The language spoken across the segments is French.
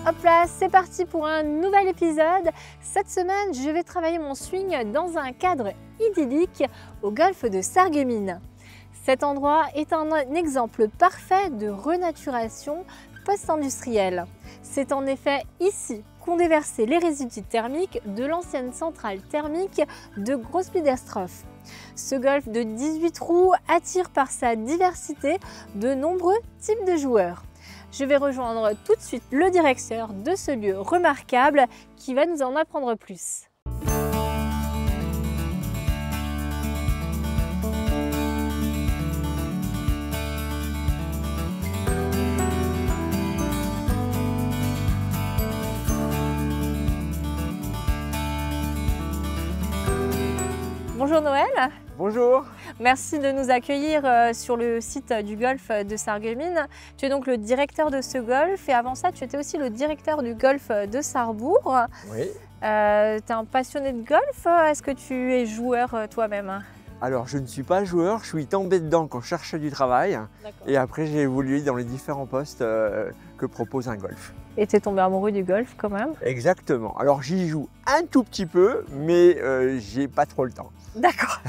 Hop là, c'est parti pour un nouvel épisode. Cette semaine, je vais travailler mon swing dans un cadre idyllique au golfe de Sarreguemines. Cet endroit est un exemple parfait de renaturation post-industrielle. C'est en effet ici qu'ont déversé les résidus thermiques de l'ancienne centrale thermique de Grossbiederstroff. Ce golfe de 18 trous attire par sa diversité de nombreux types de joueurs. Je vais rejoindre tout de suite le directeur de ce lieu remarquable qui va nous en apprendre plus. Bonjour Noël. Bonjour. Merci de nous accueillir sur le site du golfe de Sarreguemines. Tu es donc le directeur de ce golfe et avant ça, tu étais aussi le directeur du golfe de Sarrebourg. Oui. Tu es un passionné de golf. Est-ce que tu es joueur toi-même? Alors, je ne suis pas joueur, je suis tombé dedans quand je cherchais du travail. Et après, j'ai évolué dans les différents postes que propose un golf. Et tu es tombé amoureux du golf quand même? Exactement. Alors, j'y joue un tout petit peu, mais j'ai pas trop le temps. D'accord.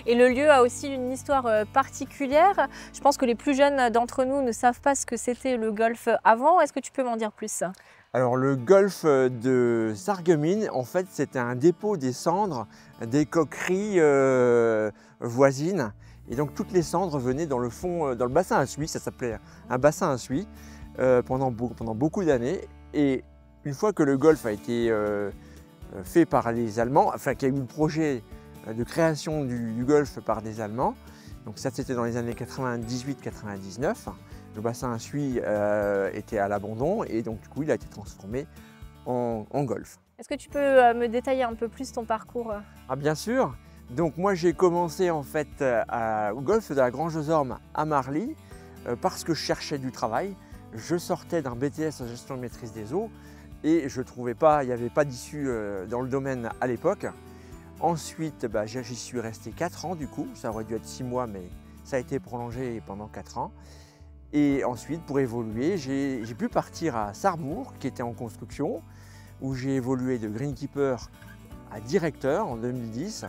Et le lieu a aussi une histoire particulière. Je pense que les plus jeunes d'entre nous ne savent pas ce que c'était le golf avant. Est-ce que tu peux m'en dire plus? Alors, le golfe de Sarreguemines, en fait, c'était un dépôt des cendres des coqueries voisines. Et donc, toutes les cendres venaient dans le fond, dans le bassin à suie. Ça s'appelait un bassin à suie pendant beaucoup d'années. Et une fois que le golfe a été fait par les Allemands, enfin qu'il y a eu le projet de création du golfe par des Allemands, donc ça c'était dans les années 98-99, le bassin à suie était à l'abandon et donc du coup il a été transformé en golfe. Est-ce que tu peux me détailler un peu plus ton parcours? Ah bien sûr, donc moi j'ai commencé en fait au golfe de la Grange aux Ormes à Marly parce que je cherchais du travail. Je sortais d'un BTS en gestion de maîtrise des eaux et je trouvais pas, il n'y avait pas d'issue dans le domaine à l'époque. Ensuite, j'y suis resté 4 ans du coup, ça aurait dû être 6 mois mais ça a été prolongé pendant 4 ans. Et ensuite, pour évoluer, j'ai pu partir à Sarrebourg qui était en construction, où j'ai évolué de greenkeeper à directeur en 2010,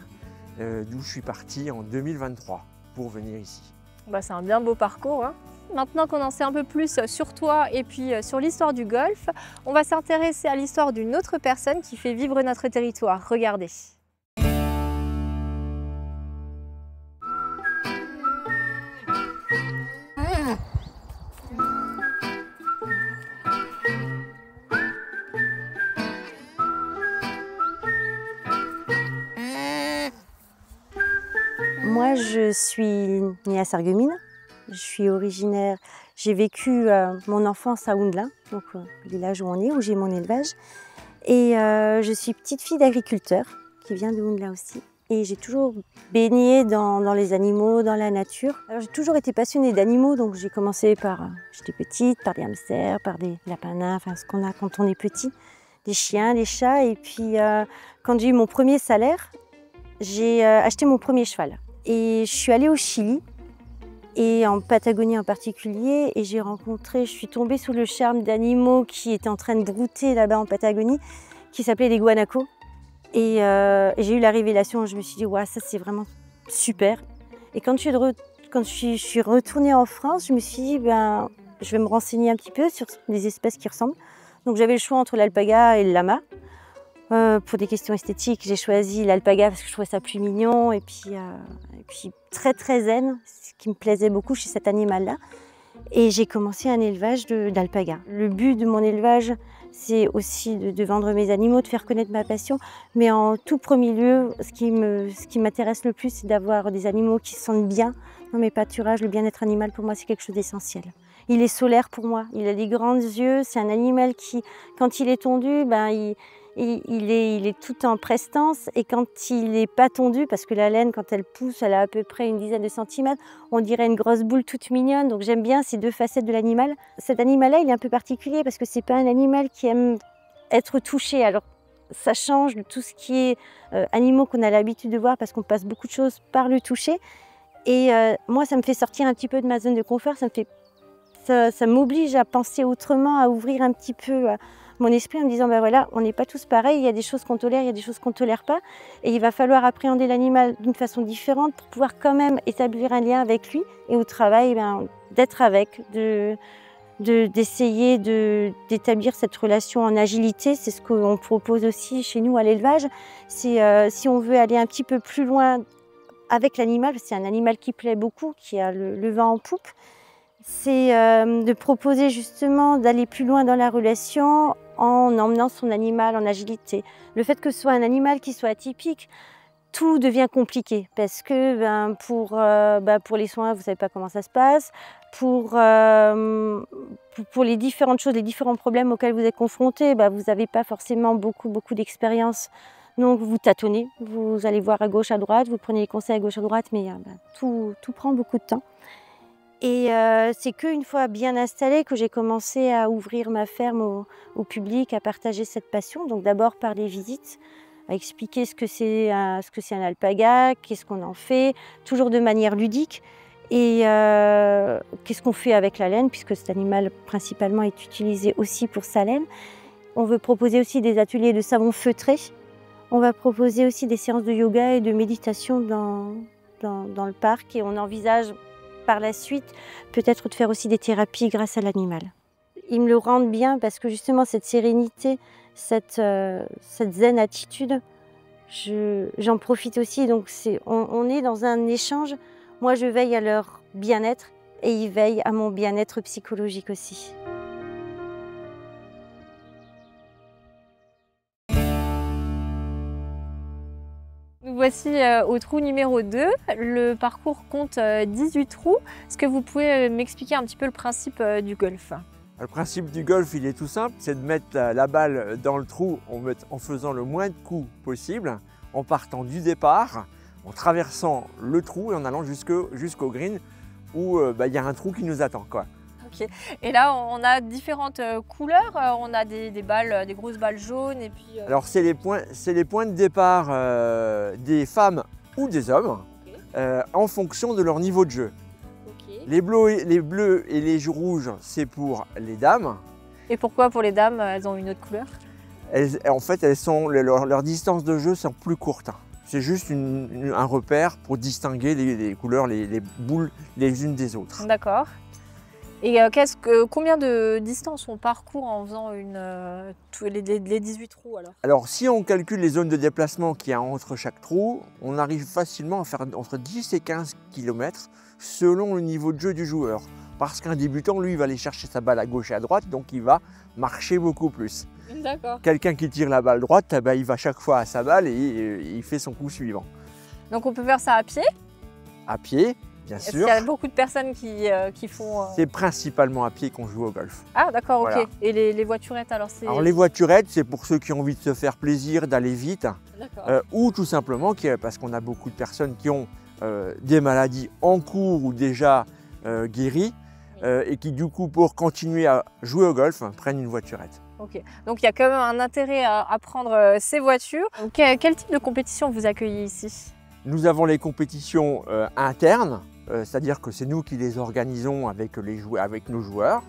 d'où je suis parti en 2023 pour venir ici. C'est un bien beau parcours, hein. Maintenant qu'on en sait un peu plus sur toi et puis sur l'histoire du golf, on va s'intéresser à l'histoire d'une autre personne qui fait vivre notre territoire. Regardez. Moi, je suis née à Sarreguemines. Je suis originaire, j'ai vécu mon enfance à Oundlin, donc le village où on est, où j'ai mon élevage. Et je suis petite fille d'agriculteur, qui vient de Oundlin aussi. Et j'ai toujours baigné dans les animaux, dans la nature. Alors j'ai toujours été passionnée d'animaux, donc j'ai commencé par, j'étais petite, par des hamsters, par des lapins nains, enfin ce qu'on a quand on est petit, des chiens, des chats. Et puis quand j'ai eu mon premier salaire, j'ai acheté mon premier cheval. Et je suis allée au Chili, et en Patagonie en particulier, et je suis tombée sous le charme d'animaux qui étaient en train de brouter là-bas en Patagonie, qui s'appelaient les guanacos. Et j'ai eu la révélation, je me suis dit, ouais, ça c'est vraiment super. Et quand je suis retournée en France, je me suis dit, je vais me renseigner un petit peu sur les espèces qui ressemblent. Donc j'avais le choix entre l'alpaga et le lama. Pour des questions esthétiques, j'ai choisi l'alpaga parce que je trouvais ça plus mignon et puis très très zen, ce qui me plaisait beaucoup chez cet animal-là. Et j'ai commencé un élevage d'alpaga. Le but de mon élevage, c'est aussi de vendre mes animaux, de faire connaître ma passion. Mais en tout premier lieu, ce qui m'intéresse le plus, c'est d'avoir des animaux qui se sentent bien dans mes pâturages. Le bien-être animal, pour moi, c'est quelque chose d'essentiel. Il est solaire pour moi, il a des grands yeux, c'est un animal qui, quand il est tondu, il est tout en prestance, et quand il n'est pas tondu, parce que la laine, quand elle pousse, elle a à peu près une dizaine de centimètres, on dirait une grosse boule toute mignonne. Donc j'aime bien ces deux facettes de l'animal. Cet animal-là, il est un peu particulier parce que c'est pas un animal qui aime être touché. Alors ça change de tout ce qui est animaux qu'on a l'habitude de voir parce qu'on passe beaucoup de choses par le toucher. Et moi, ça me fait sortir un petit peu de ma zone de confort, ça me fait ça m'oblige à penser autrement, à ouvrir un petit peu mon esprit en me disant, ben voilà, on n'est pas tous pareils, il y a des choses qu'on tolère, il y a des choses qu'on ne tolère pas. Et il va falloir appréhender l'animal d'une façon différente pour pouvoir quand même établir un lien avec lui. Et au travail, d'être avec, d'essayer d'établir cette relation en agilité. C'est ce qu'on propose aussi chez nous à l'élevage. C'est si on veut aller un petit peu plus loin avec l'animal, c'est un animal qui plaît beaucoup, qui a le vent en poupe, c'est de proposer justement d'aller plus loin dans la relation en emmenant son animal en agilité. Le fait que ce soit un animal qui soit atypique, tout devient compliqué parce que pour les soins, vous ne savez pas comment ça se passe. Pour les différentes choses, les différents problèmes auxquels vous êtes confrontés, vous n'avez pas forcément beaucoup d'expérience. Donc vous tâtonnez, vous allez voir à gauche, à droite, vous prenez les conseils à gauche, à droite, mais tout prend beaucoup de temps. Et c'est qu'une fois bien installée que j'ai commencé à ouvrir ma ferme au public, à partager cette passion. Donc d'abord par les visites, à expliquer ce que c'est un alpaga, qu'est-ce qu'on en fait, toujours de manière ludique. Et qu'est-ce qu'on fait avec la laine, puisque cet animal principalement est utilisé aussi pour sa laine. On veut proposer aussi des ateliers de savon feutré. On va proposer aussi des séances de yoga et de méditation dans le parc. Et on envisage par la suite peut-être de faire aussi des thérapies grâce à l'animal. Ils me le rendent bien parce que justement cette sérénité, cette zen attitude, j'en profite aussi. Donc on est dans un échange. Moi, je veille à leur bien-être et ils veillent à mon bien-être psychologique aussi. Nous voici au trou numéro 2. Le parcours compte 18 trous. Est-ce que vous pouvez m'expliquer un petit peu le principe du golf? Le principe du golf, il est tout simple, c'est de mettre la balle dans le trou en faisant le moins de coups possible, en partant du départ, en traversant le trou et en allant jusqu'au green où y a un trou qui nous attend, quoi. Okay. Et là, on a différentes couleurs. On a des balles, des grosses balles jaunes et puis. Alors c'est les points de départ des femmes ou des hommes, okay, en fonction de leur niveau de jeu. Okay. Les bleus et les rouges, c'est pour les dames. Et pourquoi pour les dames, elles ont une autre couleur? En fait, leur distance de jeu sont plus courtes. C'est juste un repère pour distinguer les couleurs, les boules les unes des autres. D'accord. Et combien de distance on parcourt en faisant les 18 trous alors? Alors si on calcule les zones de déplacement qu'il y a entre chaque trou, on arrive facilement à faire entre 10 et 15 km selon le niveau de jeu du joueur. Parce qu'un débutant, lui, va aller chercher sa balle à gauche et à droite, donc il va marcher beaucoup plus. D'accord. Quelqu'un qui tire la balle droite, il va chaque fois à sa balle et il fait son coup suivant. Donc on peut faire ça à pied? À pied, bien sûr. Il y a beaucoup de personnes qui font… C'est principalement à pied qu'on joue au golf. Ah d'accord, voilà. Ok. Et les voiturettes alors c'est… Alors les voiturettes, c'est pour ceux qui ont envie de se faire plaisir, d'aller vite. Ou tout simplement parce qu'on a beaucoup de personnes qui ont des maladies en cours ou déjà guéries, et qui du coup pour continuer à jouer au golf prennent une voiturette. Ok, donc il y a quand même un intérêt à prendre ces voitures. Donc, quel type de compétition vous accueillez ici? Nous avons les compétitions internes, c'est-à-dire que c'est nous qui les organisons avec nos joueurs.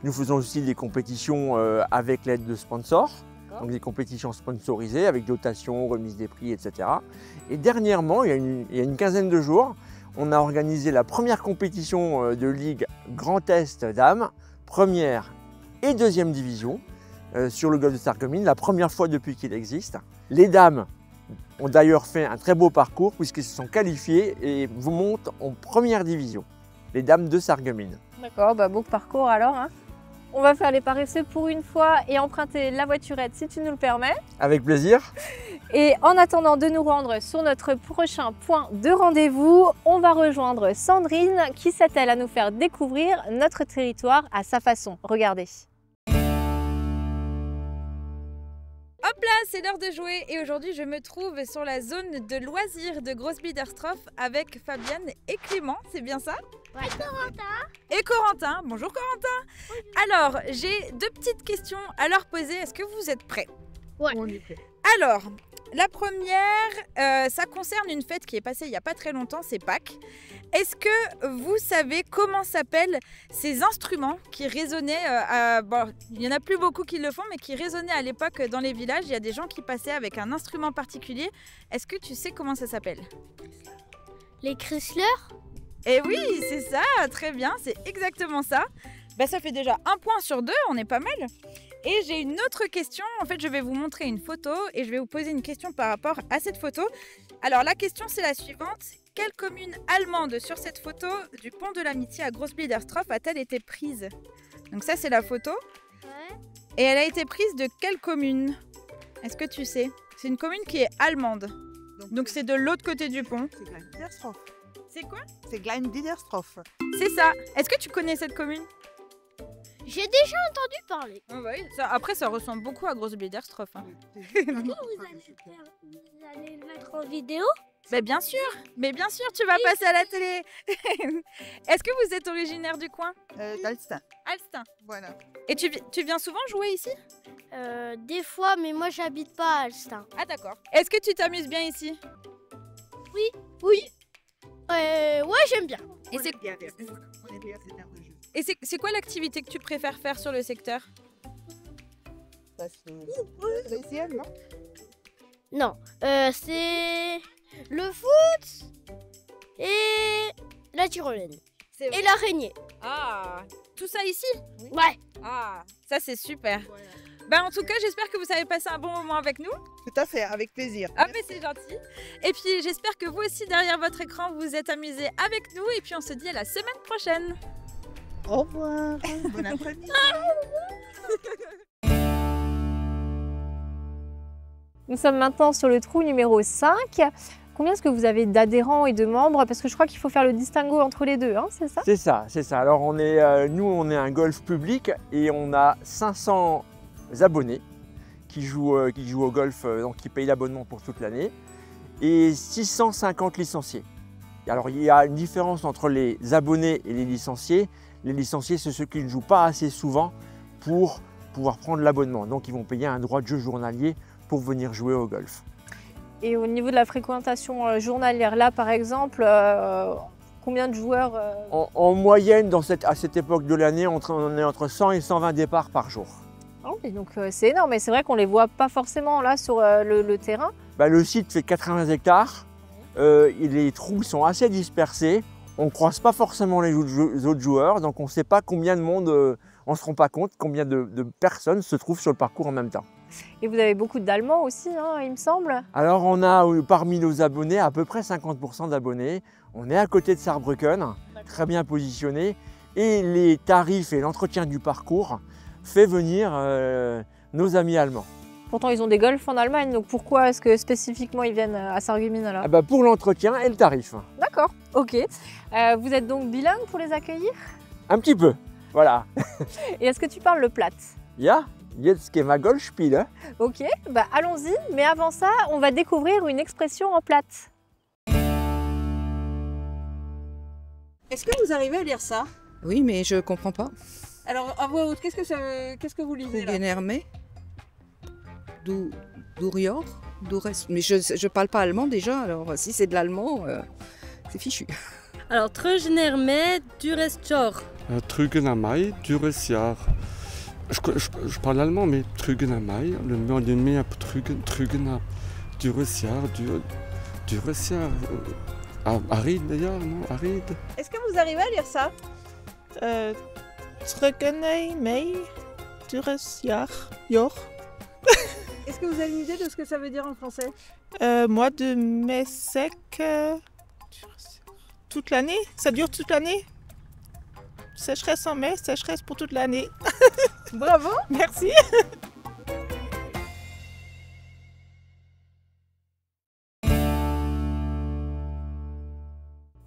Nous faisons aussi des compétitions avec l'aide de sponsors, donc des compétitions sponsorisées avec dotation, remise des prix, etc. Et dernièrement, il y a une quinzaine de jours, on a organisé la première compétition de Ligue Grand Est Dames, première et deuxième division sur le golf de Sarreguemines, la première fois depuis qu'il existe. Les dames ont d'ailleurs fait un très beau parcours puisqu'ils se sont qualifiés et vous montent en première division, les dames de Sarreguemines. D'accord, beau parcours alors. Hein. On va faire les paresseux pour une fois et emprunter la voiturette si tu nous le permets. Avec plaisir. Et en attendant de nous rendre sur notre prochain point de rendez-vous, on va rejoindre Sandrine qui s'attelle à nous faire découvrir notre territoire à sa façon. Regardez. Hop là, c'est l'heure de jouer et aujourd'hui je me trouve sur la zone de loisirs de Grossbiederstroff avec Fabienne et Clément, c'est bien ça? Ouais. Et Corentin. Bonjour Corentin. Oui. Alors, j'ai deux petites questions à leur poser, est-ce que vous êtes prêts? Ouais. On est prêts. Alors, La première, ça concerne une fête qui est passée il n'y a pas très longtemps, c'est Pâques. Est-ce que vous savez comment s'appellent ces instruments qui résonnaient, bon, il n'y en a plus beaucoup qui le font, mais qui résonnaient à l'époque dans les villages. Il y a des gens qui passaient avec un instrument particulier. Est-ce que tu sais comment ça s'appelle? Les Chrysler? Eh oui, c'est ça, très bien, c'est exactement ça. Bah, ça fait déjà 1 point sur 2, on est pas mal. Et j'ai une autre question, en fait je vais vous montrer une photo et je vais vous poser une question par rapport à cette photo. Alors la question c'est la suivante, quelle commune allemande sur cette photo du pont de l'Amitié à Großbiederstorf a-t-elle été prise? Donc ça c'est la photo. Ouais. Et elle a été prise de quelle commune? Est-ce que tu sais? C'est une commune qui est allemande. Donc c'est de l'autre côté du pont. C'est Großbiederstorf. C'est quoi? C'est Großbiederstorf. C'est ça. Est-ce que tu connais cette commune? J'ai déjà entendu parler. Oh oui, après ça ressemble beaucoup à Großbiederstorf. Hein. Est-ce que vous allez le mettre en vidéo? Mais bien sûr, tu vas passer à la télé. Est-ce que vous êtes originaire du coin? D'Alstin. Alstin. Voilà. Et tu viens souvent jouer ici? Des fois, mais moi j'habite pas à Alstin. Ah d'accord. Est-ce que tu t'amuses bien ici? Oui. Ouais, j'aime bien. Et c'est bien vers nous. On est bien vers le jeu. Et c'est quoi l'activité que tu préfères faire sur le secteur? Ça, c'est deuxième, non? Non, c'est le foot et la tyrolienne et l'araignée. Ah, tout ça ici? Ouais. Ah, ça c'est super. Ben, en tout cas, j'espère que vous avez passé un bon moment avec nous. Tout à fait, avec plaisir. Ah mais c'est gentil. Et puis j'espère que vous aussi derrière votre écran vous êtes amusés avec nous et puis on se dit à la semaine prochaine. Au revoir. Bon après-midi. Nous sommes maintenant sur le trou numéro 5. Combien est-ce que vous avez d'adhérents et de membres? Parce que je crois qu'il faut faire le distinguo entre les deux, hein, c'est ça? C'est ça, c'est ça. Alors nous, on est un golf public et on a 500 abonnés qui jouent au golf, donc qui payent l'abonnement pour toute l'année, et 650 licenciés. Alors il y a une différence entre les abonnés et les licenciés. Les licenciés, c'est ceux qui ne jouent pas assez souvent pour pouvoir prendre l'abonnement. Donc ils vont payer un droit de jeu journalier pour venir jouer au golf. Et au niveau de la fréquentation journalière, là par exemple, combien de joueurs En moyenne, à cette époque de l'année, on est entre 100 et 120 départs par jour. Oh, et donc c'est énorme, et c'est vrai qu'on ne les voit pas forcément là sur le terrain. Bah, le site fait 80 hectares, les trous sont assez dispersés, on ne croise pas forcément les autres joueurs, donc on ne sait pas combien de monde, on ne se rend pas compte combien de personnes se trouvent sur le parcours en même temps. Et vous avez beaucoup d'Allemands aussi, hein, il me semble. Alors on a parmi nos abonnés à peu près 50% d'abonnés, on est à côté de Saarbrücken, très bien positionné, et les tarifs et l'entretien du parcours fait venir nos amis allemands. Pourtant ils ont des golfs en Allemagne, donc pourquoi est-ce que spécifiquement ils viennent à Sarreguemines alors? Ah bah pour l'entretien et le tarif. D'accord, ok. Vous êtes donc bilingue pour les accueillir? Un petit peu, voilà. Et est-ce que tu parles le platt? Ja, jetzt gehen wir Golf spielen. Ok, bah allons-y, mais avant ça, on va découvrir une expression en platt. Est-ce que vous arrivez à lire ça? Oui, mais je comprends pas. Alors, à voix haute, qu'est-ce que vous lisez là? Trugenerme, Durior, mais je parle pas allemand déjà, alors si c'est de l'allemand, c'est fichu. Alors, Trugenerme, Durestor. Trügener Mai, dures Jahr. Je parle allemand, mais Trügener Mai, le mehr Trügener, dures Jahr, dures Jahr. Aride d'ailleurs, non? Aride. Est-ce que vous arrivez à lire ça? Trügener Mai, dures Jahr, Jor. Est-ce que vous avez une idée de ce que ça veut dire en français? Mois de mai sec, toute l'année. Ça dure toute l'année. Sécheresse en mai, sécheresse pour toute l'année. Bravo! Merci.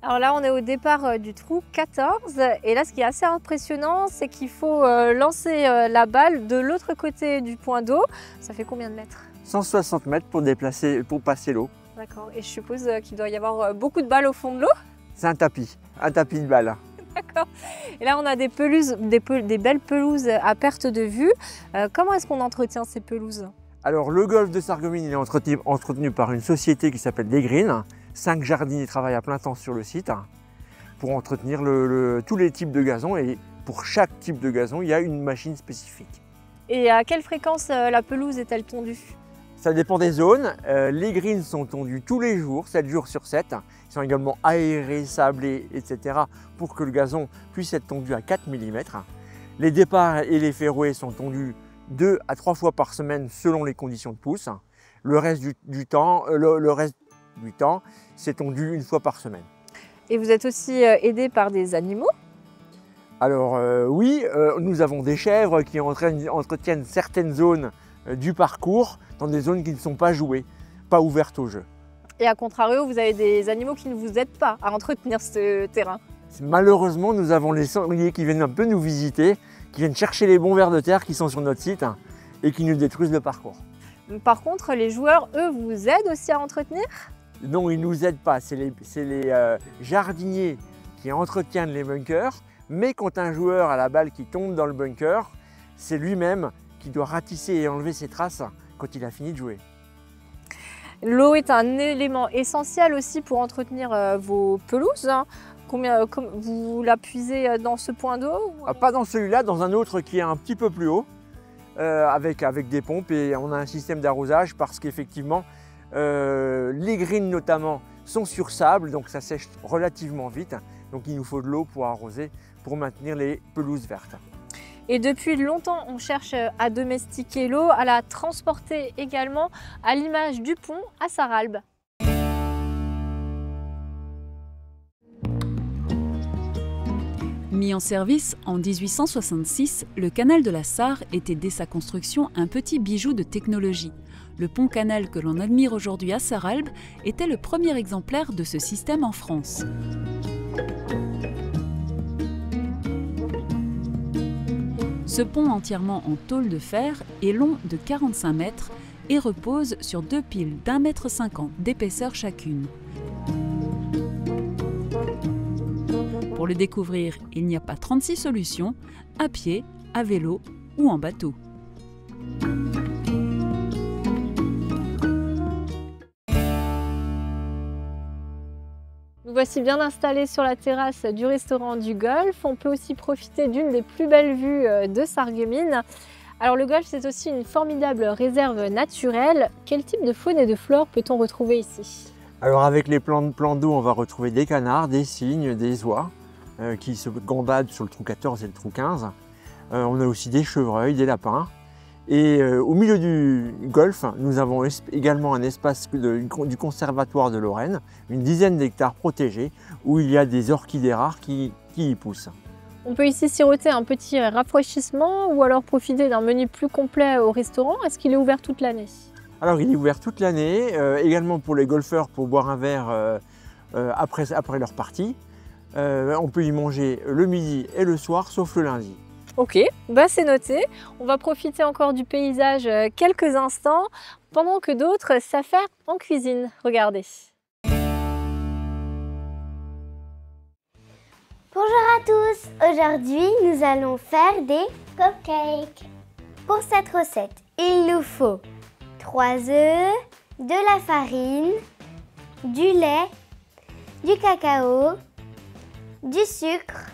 Alors là, on est au départ du trou 14 et là, ce qui est assez impressionnant, c'est qu'il faut lancer la balle de l'autre côté du point d'eau. Ça fait combien de mètres? 160 mètres pour passer l'eau. D'accord, et je suppose qu'il doit y avoir beaucoup de balles au fond de l'eau? C'est un tapis de balle. D'accord. Et là, on a des pelouses, des belles pelouses à perte de vue. Comment est-ce qu'on entretient ces pelouses? Alors le golfe de Sarreguemines il est entretenu par une société qui s'appelle Desgreen. 5 jardiniers travaillent à plein temps sur le site pour entretenir tous les types de gazon, et pour chaque type de gazon, il y a une machine spécifique. Et à quelle fréquence la pelouse est-elle tondue? Ça dépend des zones. Les greens sont tondus tous les jours, 7 jours sur 7. Ils sont également aérés, sablés, etc. pour que le gazon puisse être tondu à 4 mm. Les départs et les fairways sont tondus 2 à 3 fois par semaine selon les conditions de pousse. Le reste du temps, c'est tondu 1 fois par semaine. Et vous êtes aussi aidé par des animaux? Alors oui, nous avons des chèvres qui entretiennent certaines zones du parcours dans des zones qui ne sont pas jouées, pas ouvertes au jeu. Et à contrario, vous avez des animaux qui ne vous aident pas à entretenir ce terrain? Malheureusement, nous avons les sangliers qui viennent un peu nous visiter, qui viennent chercher les bons vers de terre qui sont sur notre site et qui nous détruisent le parcours. Par contre, les joueurs, eux, vous aident aussi à entretenir? Non, ils ne nous aident pas. C'est les jardiniers qui entretiennent les bunkers. Mais quand un joueur a la balle qui tombe dans le bunker, c'est lui-même qui doit ratisser et enlever ses traces quand il a fini de jouer. L'eau est un élément essentiel aussi pour entretenir vos pelouses. Vous la puisez dans ce point d'eau? Pas dans celui-là, dans un autre qui est un petit peu plus haut, avec des pompes, et on a un système d'arrosage parce qu'effectivement, les greens notamment sont sur sable, donc ça sèche relativement vite. Donc il nous faut de l'eau pour arroser, pour maintenir les pelouses vertes. Et depuis longtemps, on cherche à domestiquer l'eau, à la transporter également, à l'image du pont à Sarralbe. Mis en service en 1866, le canal de la Sarre était dès sa construction un petit bijou de technologie. Le pont-canal que l'on admire aujourd'hui à Sarralbe était le premier exemplaire de ce système en France. Ce pont entièrement en tôle de fer est long de 45 mètres et repose sur 2 piles d'1,50 m d'épaisseur chacune. Pour le découvrir, il n'y a pas 36 solutions, à pied, à vélo ou en bateau. Nous voici bien installés sur la terrasse du restaurant du Golfe. On peut aussi profiter d'une des plus belles vues de Sarreguemines. Alors le Golfe, c'est aussi une formidable réserve naturelle. Quel type de faune et de flore peut-on retrouver ici? Alors avec les plans d'eau, on va retrouver des canards, des cygnes, des oies qui se gambadent sur le trou 14 et le trou 15. On a aussi des chevreuils, des lapins. Et au milieu du golfe, nous avons également un espace du conservatoire de Lorraine, une dizaine d'hectares protégés, où il y a des orchidées rares qui y poussent. On peut ici siroter un petit rafraîchissement ou alors profiter d'un menu plus complet au restaurant. Est-ce qu'il est ouvert toute l'année? Alors il est ouvert toute l'année, également pour les golfeurs pour boire un verre après leur partie. On peut y manger le midi et le soir, sauf le lundi. Ok, bah c'est noté. On va profiter encore du paysage quelques instants, pendant que d'autres s'affairent en cuisine. Regardez. Bonjour à tous, aujourd'hui nous allons faire des cupcakes. Pour cette recette, il nous faut 3 œufs, de la farine, du lait, du cacao, du sucre,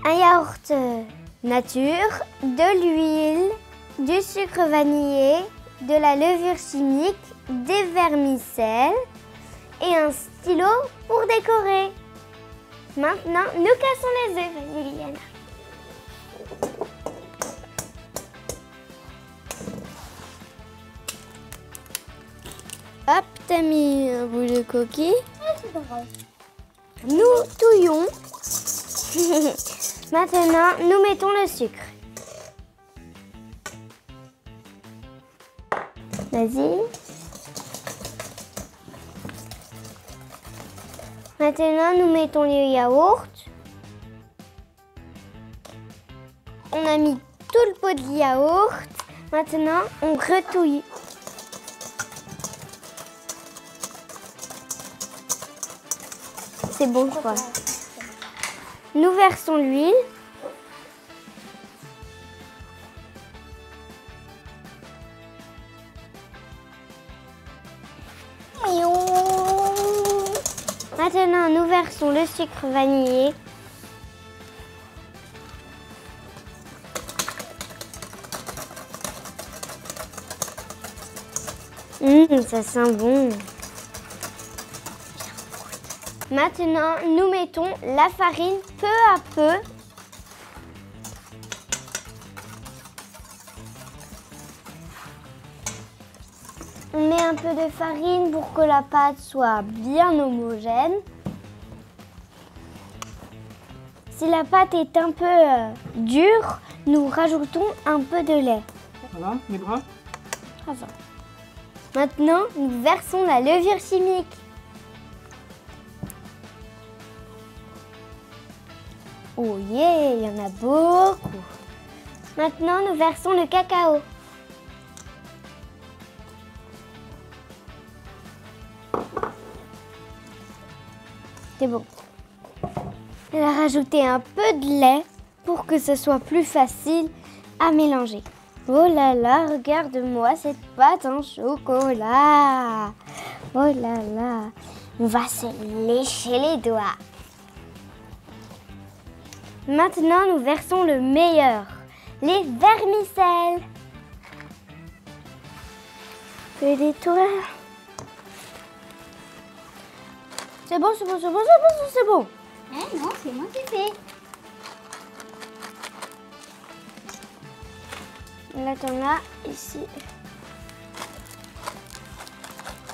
un yaourt nature, de l'huile, du sucre vanillé, de la levure chimique, des vermicelles et un stylo pour décorer. Maintenant, nous cassons les œufs. Vas-y, Liliana. Hop, t'as mis un bout de coquille. Nous touillons. Maintenant, nous mettons le sucre. Vas-y. Maintenant, nous mettons le yaourt. On a mis tout le pot de yaourt. Maintenant, on retouille. C'est bon, quoi. Nous versons l'huile. Maintenant, nous versons le sucre vanillé. Ça sent bon. Maintenant, nous mettons la farine peu à peu. On met un peu de farine pour que la pâte soit bien homogène. Si la pâte est un peu dure, nous rajoutons un peu de lait. Ça va, mes bras? Ça va. Maintenant, nous versons la levure chimique. Oh yeah, il y en a beaucoup. Maintenant, nous versons le cacao. C'est bon. Elle a rajouté un peu de lait pour que ce soit plus facile à mélanger. Oh là là, regarde-moi cette pâte en chocolat. Oh là là, on va se lécher les doigts. Maintenant, nous versons le meilleur, les vermicelles. Fais des tours. C'est bon, c'est bon, c'est bon, c'est bon, c'est bon. Eh non, c'est moi qui fais. Là, t'en as ici.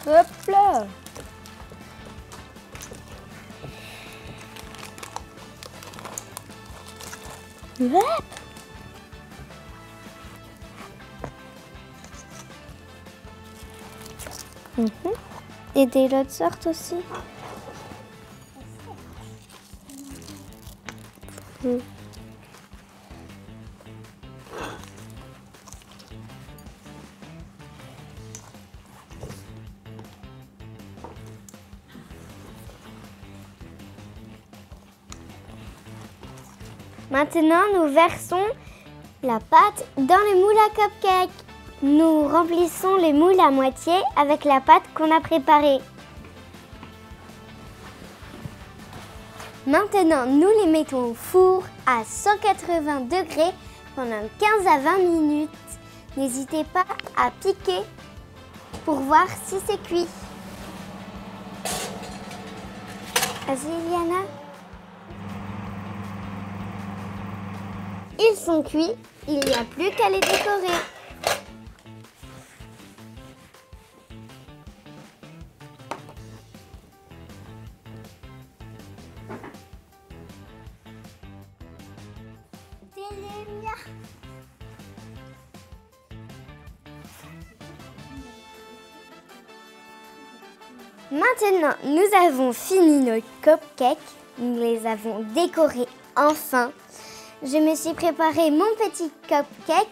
Hop là. Hop. Et des autres sortes aussi. Maintenant, nous versons la pâte dans les moules à cupcake. Nous remplissons les moules à moitié avec la pâte qu'on a préparée. Maintenant, nous les mettons au four à 180 degrés pendant 15 à 20 minutes. N'hésitez pas à piquer pour voir si c'est cuit. Vas-y, Eliana. Ils sont cuits, il n'y a plus qu'à les décorer. Maintenant, nous avons fini nos cupcakes. Nous les avons décorés enfin. Je me suis préparé mon petit cupcake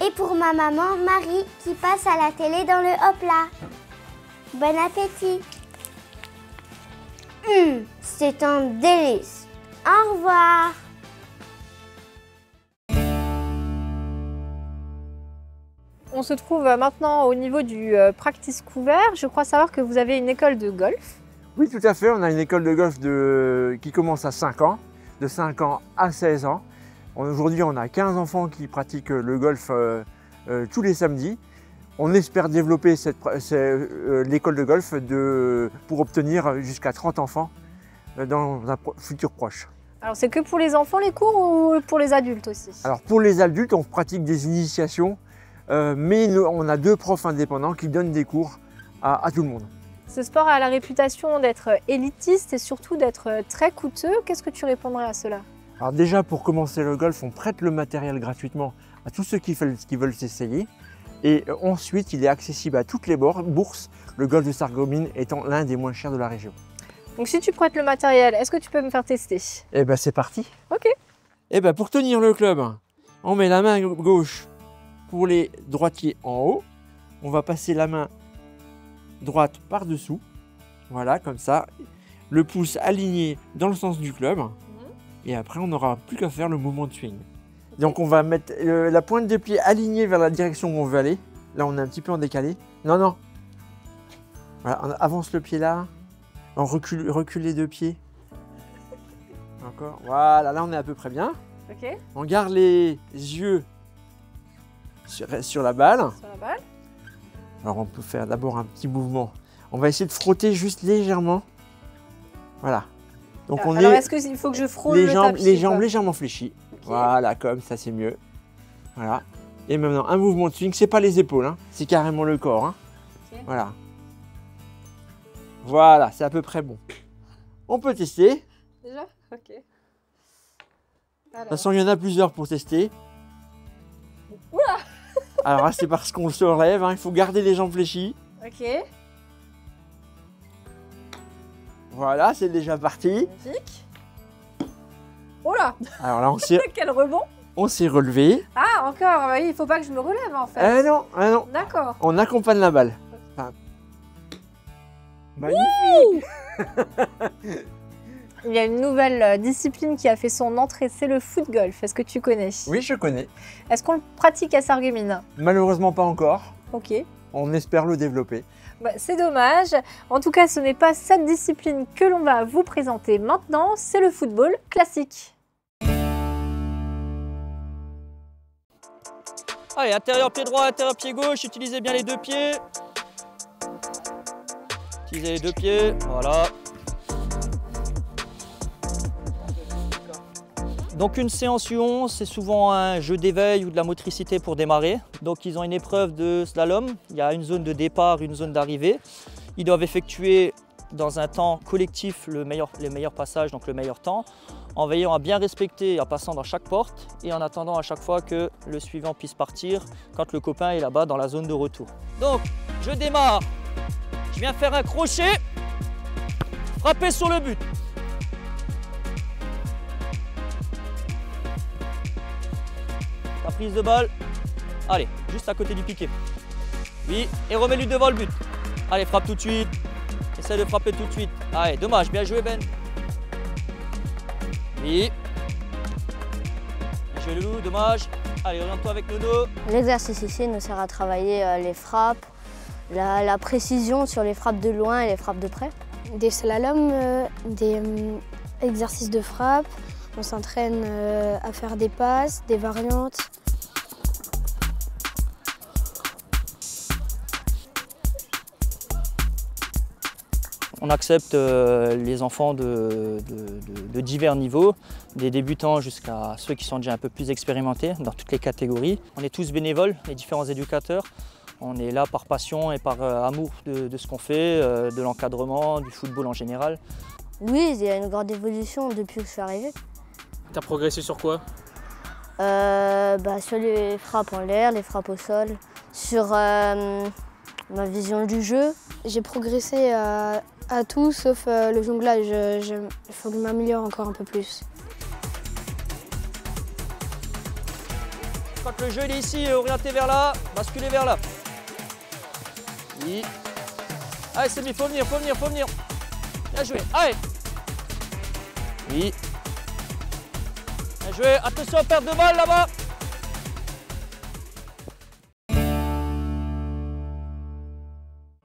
et pour ma maman Marie qui passe à la télé dans le hop-là. Bon appétit. C'est un délice. Au revoir. On se trouve maintenant au niveau du practice couvert. Je crois savoir que vous avez une école de golf. Oui, tout à fait. On a une école de golf qui commence à 5 ans, de 5 ans à 16 ans. Aujourd'hui, on a 15 enfants qui pratiquent le golf tous les samedis. On espère développer l'école de golf pour obtenir jusqu'à 30 enfants dans un futur proche. Alors, c'est que pour les enfants les cours ou pour les adultes aussi? Alors, pour les adultes, on pratique des initiations, mais on a 2 profs indépendants qui donnent des cours à tout le monde. Ce sport a la réputation d'être élitiste et surtout d'être très coûteux. Qu'est-ce que tu répondrais à cela? Alors déjà, pour commencer le golf, on prête le matériel gratuitement à tous ceux qui veulent s'essayer. Et ensuite, il est accessible à toutes les bourses, le golf de Sarreguemines étant l'un des moins chers de la région. Donc si tu prêtes le matériel, est-ce que tu peux me faire tester? Eh bien, c'est parti. Ok. Eh bien, pour tenir le club, on met la main gauche pour les droitiers en haut. On va passer la main droite par-dessous. Voilà, comme ça. Le pouce aligné dans le sens du club. Et après, on n'aura plus qu'à faire le mouvement de swing. Donc, on va mettre la pointe de pied alignée vers la direction où on veut aller. Là, on est un petit peu en décalé. Non, non. Voilà, on avance le pied là. On recule les 2 pieds. Encore. Voilà, là on est à peu près bien. Ok. On garde les yeux sur la balle. Sur la balle. Alors on peut faire d'abord un petit mouvement. On va essayer de frotter juste légèrement. Voilà. Donc on alors est est-ce qu'il faut que je frôle les le jambes, tapis, les jambes quoi? légèrement fléchies. Ok. Voilà, comme ça c'est mieux. Voilà. Et maintenant un mouvement de swing, c'est pas les épaules, hein, c'est carrément le corps. Hein. Ok. Voilà. Voilà, c'est à peu près bon. On peut tester. Déjà? Ok. De toute façon, il y en a plusieurs pour tester. Oula! Alors là, c'est parce qu'on se relève, hein, il faut garder les jambes fléchies. Ok. Voilà, c'est déjà parti. Magnifique. Oh là! Alors là, Quel rebond! on s'est relevé. Ah, encore! Oui, il faut pas que je me relève en fait. Non, non. D'accord. On accompagne la balle. Enfin, magnifique! Il y a une nouvelle discipline qui a fait son entrée, c'est le foot-golf. Est-ce que tu connais? Oui, je connais. Est-ce qu'on le pratique à Sarreguemines? Malheureusement pas encore. Ok. On espère le développer. Bah, c'est dommage. En tout cas, ce n'est pas cette discipline que l'on va vous présenter maintenant, c'est le football classique. Allez, intérieur pied droit, intérieur pied gauche, utilisez bien les 2 pieds. Utilisez les 2 pieds, voilà. Donc une séance U11, c'est souvent un jeu d'éveil ou de la motricité pour démarrer. Donc ils ont une épreuve de slalom, il y a une zone de départ, une zone d'arrivée. Ils doivent effectuer dans un temps collectif les meilleurs passages, donc le meilleur temps, en veillant à bien respecter, en passant dans chaque porte et en attendant à chaque fois que le suivant puisse partir quand le copain est là-bas dans la zone de retour. Donc je démarre, je viens faire un crochet, frapper sur le but. La prise de balle, allez, juste à côté du piqué. Oui, et remets-lui devant le but. Allez, frappe tout de suite. Essaye de frapper tout de suite. Allez, dommage, bien joué Ben. Oui. Bien joué Loulou, dommage. Allez, oriente-toi avec Nono. L'exercice ici nous sert à travailler les frappes, la précision sur les frappes de loin et les frappes de près. Des slaloms, des exercices de frappe. On s'entraîne à faire des passes, des variantes. On accepte les enfants de divers niveaux, des débutants jusqu'à ceux qui sont déjà un peu plus expérimentés dans toutes les catégories. On est tous bénévoles, les différents éducateurs. On est là par passion et par amour de ce qu'on fait, de l'encadrement, du football en général. Oui, il y a une grande évolution depuis que je suis arrivée. Tu as progressé sur quoi? Sur les frappes en l'air, les frappes au sol, sur ma vision du jeu. J'ai progressé à tout sauf le jonglage. Il faut que je m'améliore encore un peu plus. Quand le jeu il est ici, orienté vers là, basculez vers là. Oui. Allez, c'est bien, faut venir, faut venir, faut venir. Bien joué, allez. Oui. Bien joué, attention à perte de balle là-bas.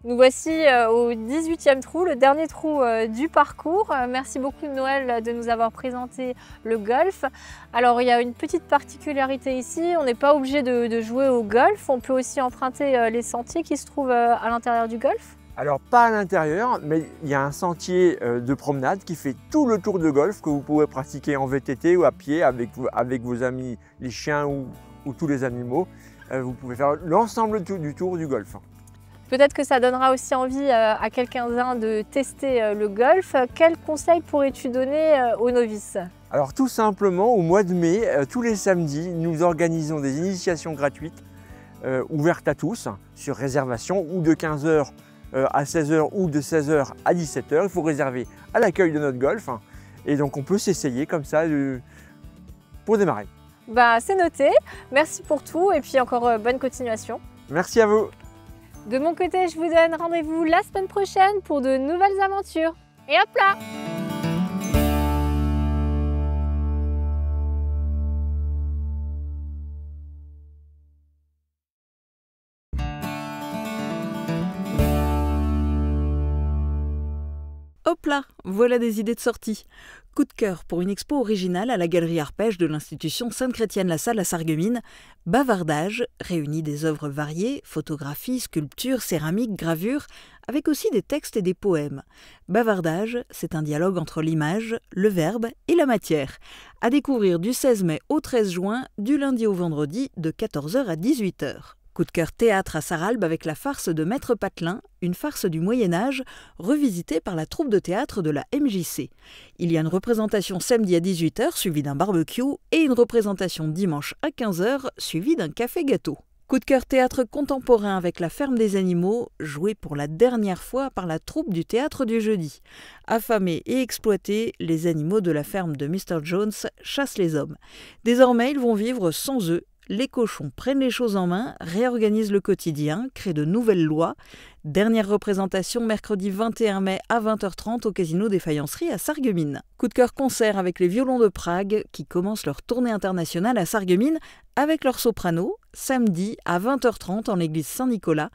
Nous voici au 18e trou, le dernier trou du parcours. Merci beaucoup Noël de nous avoir présenté le golf. Alors il y a une petite particularité ici, on n'est pas obligé de jouer au golf, on peut aussi emprunter les sentiers qui se trouvent à l'intérieur du golf. Alors pas à l'intérieur, mais il y a un sentier de promenade qui fait tout le tour de golf que vous pouvez pratiquer en VTT ou à pied avec vos amis, les chiens ou tous les animaux. Vous pouvez faire l'ensemble du tour du golf. Peut-être que ça donnera aussi envie à quelqu'un de tester le golf. Quels conseils pourrais-tu donner aux novices? Alors tout simplement, au mois de mai, tous les samedis, nous organisons des initiations gratuites ouvertes à tous sur réservation ou de 15 h à 16 h ou de 16 h à 17 h. Il faut réserver à l'accueil de notre golf et donc on peut s'essayer comme ça pour démarrer. C'est noté. Merci pour tout et puis encore bonne continuation. Merci à vous. De mon côté, je vous donne rendez-vous la semaine prochaine pour de nouvelles aventures. Et hop là! Hop là, voilà des idées de sortie. Coup de cœur pour une expo originale à la Galerie Arpège de l'Institution Sainte-Chrétienne-la-Salle à Sarreguemines. Bavardage réunit des œuvres variées, photographies, sculptures, céramiques, gravures, avec aussi des textes et des poèmes. Bavardage, c'est un dialogue entre l'image, le verbe et la matière. À découvrir du 16 mai au 13 juin, du lundi au vendredi, de 14h à 18h. Coup de cœur théâtre à Sarralbe avec la farce de Maître Patelin, une farce du Moyen-Âge, revisitée par la troupe de théâtre de la MJC. Il y a une représentation samedi à 18h, suivie d'un barbecue, et une représentation dimanche à 15h, suivie d'un café-gâteau. Coup de cœur théâtre contemporain avec La Ferme des Animaux, joué pour la dernière fois par la troupe du Théâtre du Jeudi. Affamés et exploités, les animaux de la ferme de Mr. Jones chassent les hommes. Désormais, ils vont vivre sans eux. Les cochons prennent les choses en main, réorganisent le quotidien, créent de nouvelles lois. Dernière représentation mercredi 21 mai à 20h30 au Casino des Faïenceries à Sarreguemines. Coup de cœur concert avec les Violons de Prague qui commencent leur tournée internationale à Sarreguemines avec leur soprano, samedi à 20h30 en l'église Saint-Nicolas.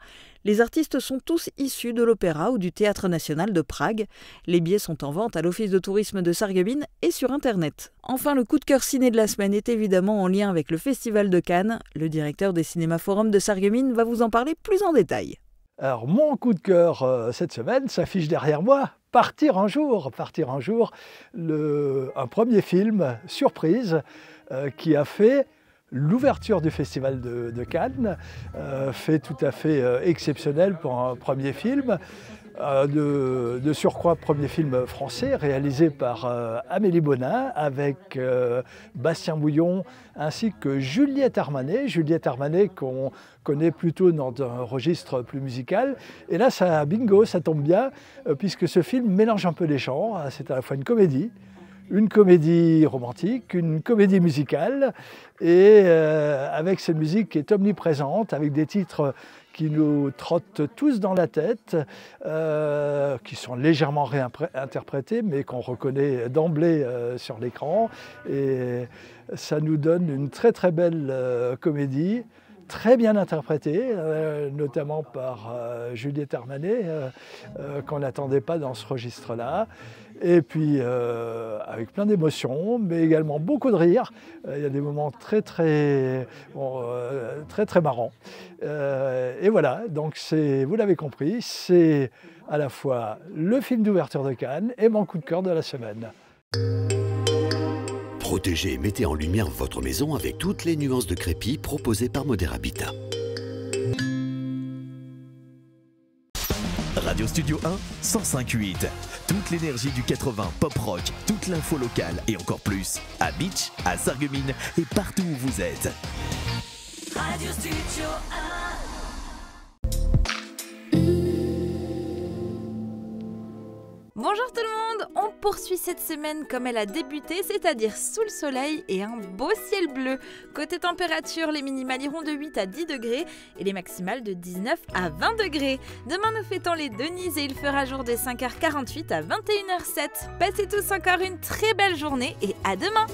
Les artistes sont tous issus de l'Opéra ou du Théâtre national de Prague. Les billets sont en vente à l'Office de tourisme de Sarreguemines et sur Internet. Enfin, le coup de cœur ciné de la semaine est évidemment en lien avec le Festival de Cannes. Le directeur des Cinéma Forum de Sarreguemines va vous en parler plus en détail. Alors, mon coup de cœur cette semaine s'affiche derrière moi. Partir un jour, un premier film surprise qui a fait l'ouverture du Festival de Cannes, fait tout à fait exceptionnel pour un premier film. De surcroît, premier film français réalisé par Amélie Bonin avec Bastien Bouillon ainsi que Juliette Armanet. Juliette Armanet qu'on connaît plutôt dans un registre plus musical. Et là, ça bingo, ça tombe bien puisque ce film mélange un peu les genres. C'est à la fois une comédie romantique, une comédie musicale et avec cette musique qui est omniprésente, avec des titres qui nous trottent tous dans la tête, qui sont légèrement réinterprétés, mais qu'on reconnaît d'emblée sur l'écran. Et ça nous donne une très très belle comédie, très bien interprétée, notamment par Juliette Armanet, qu'on n'attendait pas dans ce registre-là. Et puis avec plein d'émotions, mais également beaucoup de rire. Il y a des moments très marrants. Et voilà, donc vous l'avez compris, c'est à la fois le film d'ouverture de Cannes et mon coup de cœur de la semaine. Protégez et mettez en lumière votre maison avec toutes les nuances de crépi proposées par Modèle Habitat. Radio Studio 1, 105.8. Toute l'énergie du 80 pop rock, toute l'info locale et encore plus à Beach, à Sarreguemines et partout où vous êtes. Radio Studio 1. Bonjour tout le monde, on poursuit cette semaine comme elle a débuté, c'est-à-dire sous le soleil et un beau ciel bleu. Côté température, les minimales iront de 8 à 10 degrés et les maximales de 19 à 20 degrés. Demain nous fêtons les Denises et il fera jour de 5h48 à 21h07. Passez tous encore une très belle journée et à demain.